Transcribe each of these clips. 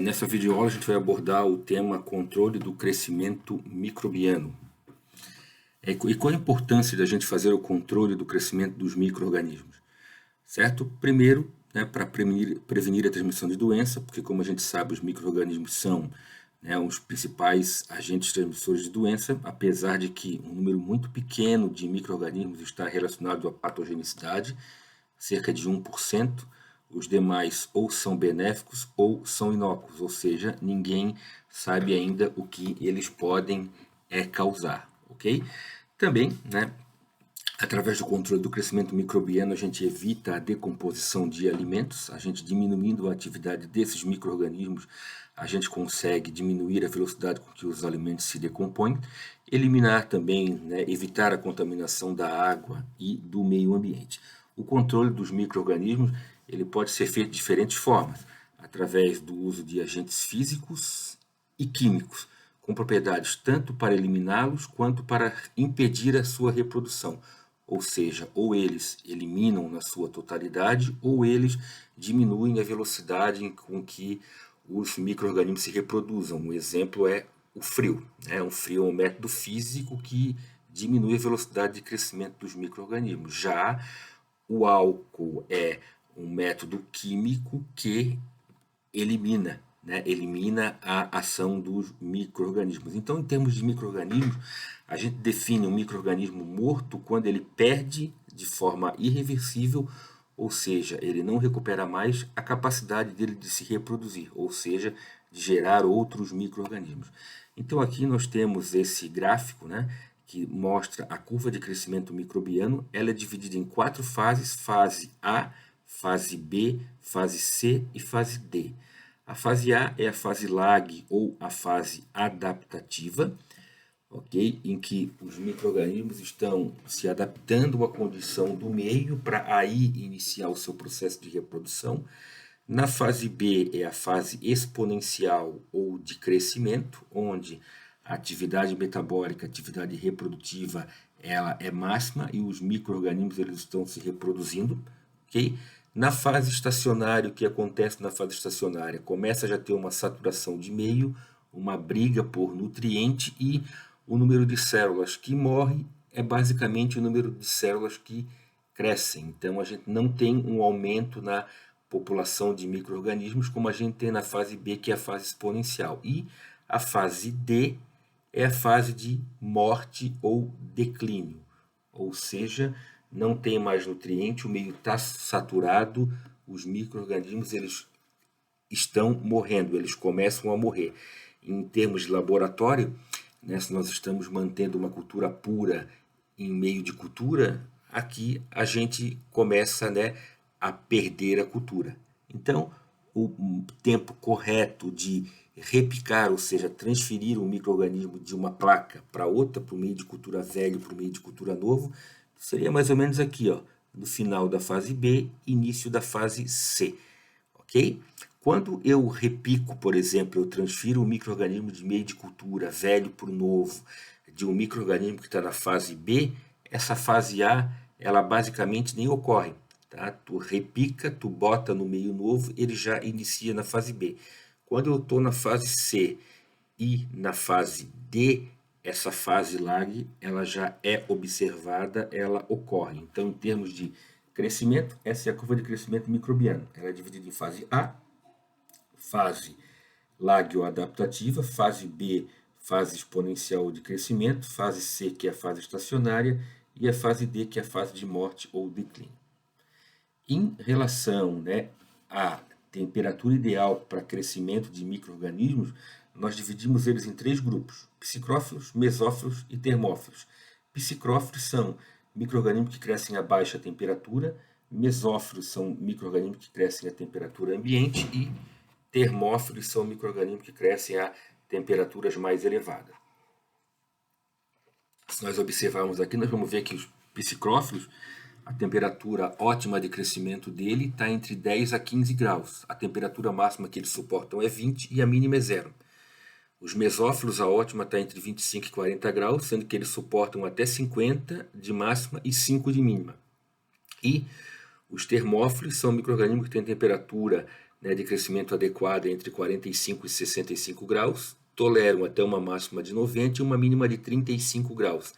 Nessa videoaula a gente vai abordar o tema controle do crescimento microbiano. E qual a importância da gente fazer o controle do crescimento dos micro-organismos? Certo? Primeiro, para prevenir a transmissão de doença, porque como a gente sabe, os micro-organismos são os principais agentes transmissores de doença, apesar de que um número muito pequeno de micro-organismos está relacionado à patogenicidade, cerca de 1%. Os demais ou são benéficos ou são inócuos, ou seja, ninguém sabe ainda o que eles podem causar, ok? Também, através do controle do crescimento microbiano, a gente evita a decomposição de alimentos, a gente diminuindo a atividade desses micro-organismos, a gente consegue diminuir a velocidade com que os alimentos se decompõem, eliminar também, evitar a contaminação da água e do meio ambiente. O controle dos micro-organismos ele pode ser feito de diferentes formas, através do uso de agentes físicos e químicos, com propriedades tanto para eliminá-los quanto para impedir a sua reprodução. Ou seja, ou eles eliminam na sua totalidade, ou eles diminuem a velocidade com que os micro-organismos se reproduzam. Um exemplo é o frio. O frio é um método físico que diminui a velocidade de crescimento dos micro-organismos. Já o álcool é um método químico que elimina a ação dos micro-organismos. Então, em termos de micro-organismos, a gente define um micro-organismo morto quando ele perde de forma irreversível, ou seja, ele não recupera mais a capacidade dele de se reproduzir, ou seja, de gerar outros micro-organismos. Então, aqui nós temos esse gráfico, que mostra a curva de crescimento microbiano. Ela é dividida em 4 fases: fase A, fase B, fase C e fase D. A fase A é a fase lag ou a fase adaptativa, ok? Em que os micro-organismos estão se adaptando à condição do meio para aí iniciar o seu processo de reprodução. Na fase B é a fase exponencial ou de crescimento, onde a atividade metabólica, a atividade reprodutiva, ela é máxima e os micro-organismos eles estão se reproduzindo, ok? Na fase estacionária, o que acontece na fase estacionária? Começa a já ter uma saturação de meio, uma briga por nutriente e o número de células que morre é basicamente o número de células que crescem. Então, a gente não tem um aumento na população de micro-organismos como a gente tem na fase B, que é a fase exponencial. E a fase D é a fase de morte ou declínio, ou seja, não tem mais nutriente, o meio está saturado, os micro-organismos eles estão morrendo, eles começam a morrer. Em termos de laboratório, se nós estamos mantendo uma cultura pura em meio de cultura, aqui a gente começa a perder a cultura. Então, o tempo correto de repicar, ou seja, transferir um micro-organismo de uma placa para outra, para o meio de cultura velho, para o meio de cultura novo, seria mais ou menos aqui, no final da fase B, início da fase C, ok? Quando eu repico, por exemplo, eu transfiro um micro-organismo de meio de cultura velho para o novo, de um micro-organismo que está na fase B, essa fase A, ela basicamente nem ocorre. Tá? Tu repica, tu bota no meio novo, ele já inicia na fase B. Quando eu estou na fase C e na fase D, essa fase lag ela já é observada, ela ocorre. Então, em termos de crescimento, essa é a curva de crescimento microbiano. Ela é dividida em fase A, fase lag ou adaptativa, fase B, fase exponencial de crescimento, fase C, que é a fase estacionária, e a fase D, que é a fase de morte ou declínio. Em relação à temperatura ideal para crescimento de micro-organismos, nós dividimos eles em 3 grupos: psicrófilos, mesófilos e termófilos. Psicrófilos são micro-organismos que crescem a baixa temperatura, mesófilos são micro-organismos que crescem a temperatura ambiente e termófilos são micro-organismos que crescem a temperaturas mais elevadas. Se nós observarmos aqui, nós vamos ver que os psicrófilos, a temperatura ótima de crescimento dele está entre 10 a 15 graus. A temperatura máxima que eles suportam é 20 e a mínima é 0. Os mesófilos, a ótima está entre 25 e 40 graus, sendo que eles suportam até 50 de máxima e 5 de mínima. E os termófilos são micro-organismos que têm temperatura né, de crescimento adequado entre 45 e 65 graus, toleram até uma máxima de 90 e uma mínima de 35 graus.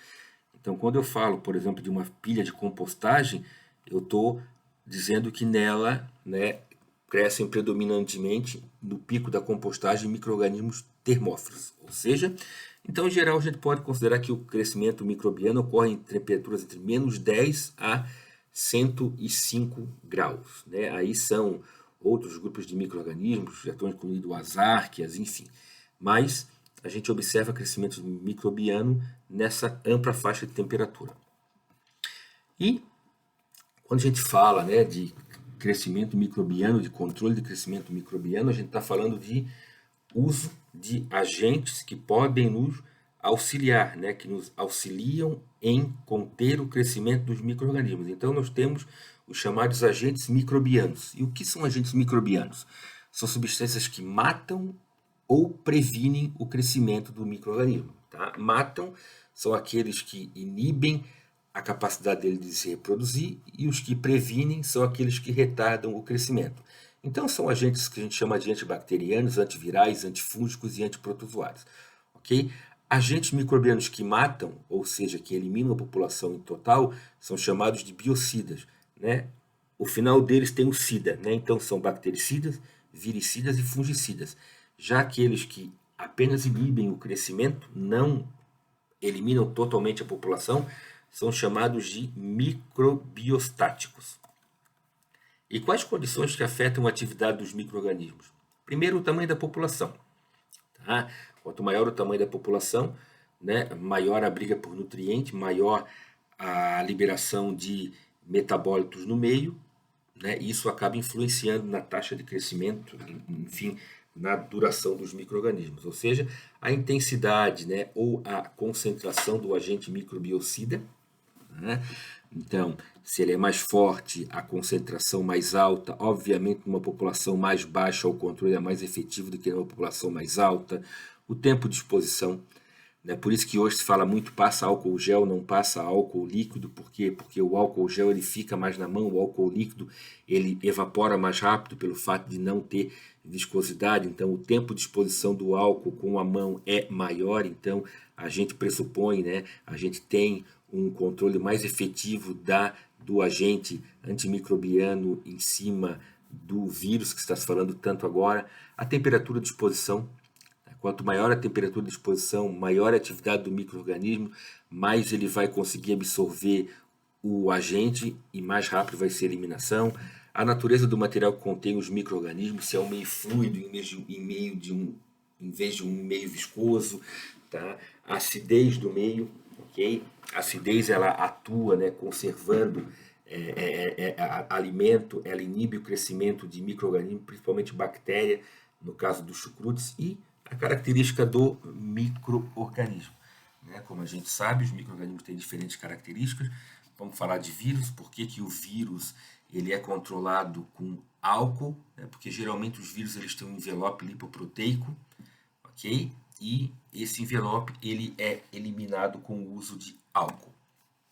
Então, quando eu falo, por exemplo, de uma pilha de compostagem, eu estou dizendo que nela, né, crescem predominantemente, no pico da compostagem, micro-organismos termófilos. Ou seja, então, em geral, a gente pode considerar que o crescimento microbiano ocorre em temperaturas entre menos 10 a 105 graus. Né? Aí são outros grupos de micro-organismos, já estão incluídos as árqueas, enfim. Mas a gente observa crescimento microbiano nessa ampla faixa de temperatura. E quando a gente fala, né, de crescimento microbiano, de controle de crescimento microbiano, a gente está falando de uso de agentes que podem nos auxiliar, né, que nos auxiliam em conter o crescimento dos micro-organismos. Então, nós temos os chamados agentes microbianos. E o que são agentes microbianos? São substâncias que matam ou previnem o crescimento do micro-organismo. Tá? Matam são aqueles que inibem a capacidade dele de se reproduzir, e os que previnem são aqueles que retardam o crescimento. Então são agentes que a gente chama de antibacterianos, antivirais, antifúngicos e antiprotozoários. Okay? Agentes microbianos que matam, ou seja, que eliminam a população em total, são chamados de biocidas. Né? O final deles tem o sida, né? Então são bactericidas, viricidas e fungicidas. Já aqueles que apenas inibem o crescimento, não eliminam totalmente a população, são chamados de microbiostáticos. E quais condições que afetam a atividade dos micro-organismos? Primeiro, o tamanho da população. Tá? Quanto maior o tamanho da população, né, maior a briga por nutriente, maior a liberação de metabólitos no meio, né, e isso acaba influenciando na taxa de crescimento, enfim, na duração dos micro-organismos. Ou seja, a intensidade, né, ou a concentração do agente microbiocida, né? Então, se ele é mais forte, a concentração mais alta, obviamente numa população mais baixa o controle é mais efetivo do que numa população mais alta. O tempo de exposição, né? Por isso que hoje se fala muito passa álcool gel, não passa álcool líquido. Por quê? Porque o álcool gel ele fica mais na mão, o álcool líquido ele evapora mais rápido pelo fato de não ter viscosidade. Então o tempo de exposição do álcool com a mão é maior, então a gente pressupõe, né? A gente tem um controle mais efetivo do agente antimicrobiano em cima do vírus que está se falando tanto agora. A temperatura de exposição, quanto maior a temperatura de exposição, maior a atividade do micro-organismo, mais ele vai conseguir absorver o agente e mais rápido vai ser a eliminação. A natureza do material que contém os micro-organismos, se é um meio fluido em vez de um meio viscoso, tá? A acidez do meio, ok? A acidez ela atua, né, conservando alimento, ela inibe o crescimento de micro-organismos, principalmente bactéria, no caso dos chucrutes, e a característica do micro-organismo. Né? Como a gente sabe, os micro-organismos têm diferentes características. Vamos falar de vírus. Por que o vírus ele é controlado com álcool? Né? Porque geralmente os vírus eles têm um envelope lipoproteico, ok? E esse envelope ele é eliminado com o uso de álcool.